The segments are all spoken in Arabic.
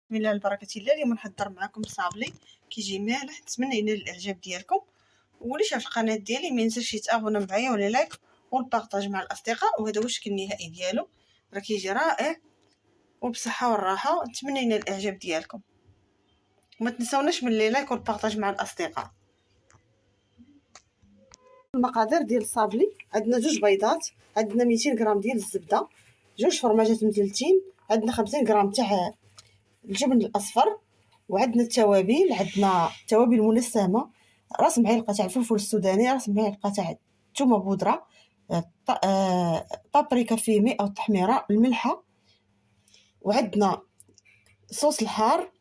بسم الله البركه الله. اليوم نحضر معكم صابلي كيجي مالح، نتمنى ينال الاعجاب ديالكم. واللي شاف القناه ديالي ما ينساش يتابونا معايا ولا لايك والبارطاج مع الاصدقاء. وهذا هو الشكل النهائي ديالو، راه كيجي رائع وبصحه والراحه. نتمنى ينال الاعجاب ديالكم، وما تنساوناش من لي لايك والبارطاج مع الاصدقاء. المقادير ديال الصابلي: عندنا 2 بيضات، عندنا 200 غرام ديال الزبده، 2 فرماجات مزلتين، عندنا 50 غرام تاع الجبن الاصفر، وعندنا التوابل. عندنا توابل منسمه: راس معلقه تاع الفلفل السوداني، راس معلقه تاع الثومه بودره، بابريكا فيمي او التحميره، الملحه، وعندنا صوص الحار،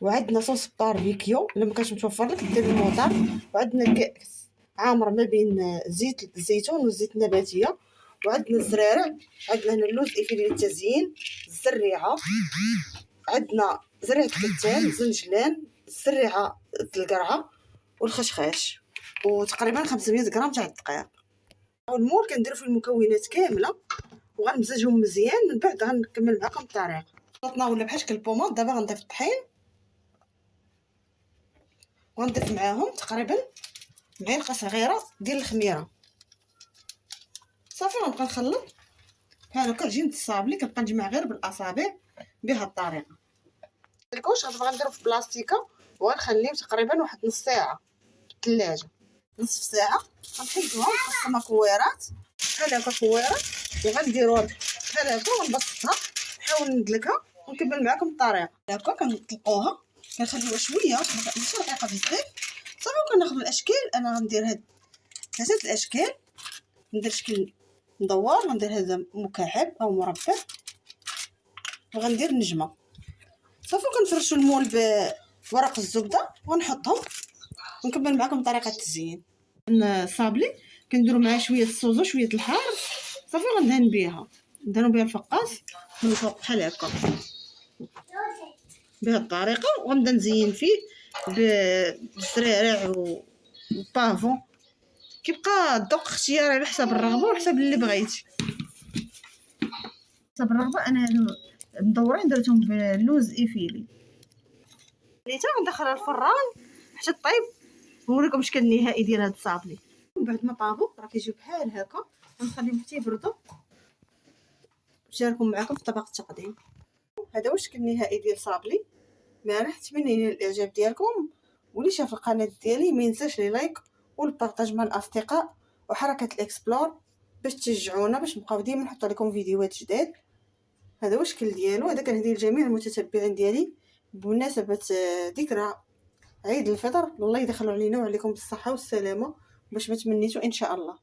وعندنا صوص باربيكيو اللي ما كانش متوفر لك دير الموطار، وعندنا كأس عامر ما بين زيت الزيتون والزيت النباتيه، وعندنا الزرارع، عندنا هنا اللوز افيلي للتزيين، الزريعه، عندنا زريعه الكتان، الزنجلان، الزريعه القرعه، والخشخاش، وتقريبا 500 غرام تاع الدقيق. والمول كنديرو في المكونات كامله وغنمزجهم مزيان، من بعد غنكمل معكم الطريقه. خلطنا ولا بحال شكل البوماط. دابا غنضيف الطحين وغنضيف معاهم تقريبا معلقه صغيره ديال الخميره. صافي غنبقى نخلط بحال هكا عجينه الصابلي، كنبقى نجمع غير بالاصابع بهذه الطريقه. الكوش غنبقى نديرو في بلاستيكه وغنخليه تقريبا واحد نص ساعه في الثلاجه. نصف ساعه غنحيدوها ونقسمها كويرات بحال هكا، كويرات، وغنديروها بحال هكا ونبسطها، نحاول ندلكها ونكمل معكم الطريقه. هكا كنطلقوها، كنخليوها شويه ماشي رقيقه بزاف. صافي كناخذ الاشكال. انا غندير هاد 3 الاشكال، ندير شكل مدور، وندير هذا مكعب او مربع، وغندير نجمه. صافي كنفرشوا المول بورق الزبده ونحطهم ونكمل معكم طريقه التزيين. الصابلي كنديروا معاه شويه الصوزه وشويه الحار. صافي غندهن بها، ندهنوا بها الفقاس من الفوق بحال هكا بهذه الطريقه، وغنبدا نزين فيه بالزرارع والبافون. كيبقى الذوق اختياري على حسب الرغبه وحسب اللي بغيتي. حسب الرغبه. انا هادو مدورين درتهم باللوز افيلي. نيتا غندخلها الفران حتى طيب ونوريكم الشكل النهائي ديال هاد الصابلي. من بعد ما طابوا راه كيجيو بحال هكا، غنخليهم حتى يبردوا نشاركهم معكم في طبق التقديم. هذا هو الشكل النهائي ديال الصابلي مالح. نتمنى ينال الاعجاب ديالكم، واللي شاف القناه ديالي ما ينساش لي لايك والبارطاج مع الاصدقاء وحركه الاكسبلور باش تشجعونا باش نبقاو ديما نحط لكم فيديوهات جداد. هذا هو الشكل ديالو. هذا كنهديه لجميع المتتبعين ديالي بمناسبه ذكرى عيد الفطر. الله يدخلوا علينا وعليكم بالصحه والسلامه باش ما تمنيتوا ان شاء الله.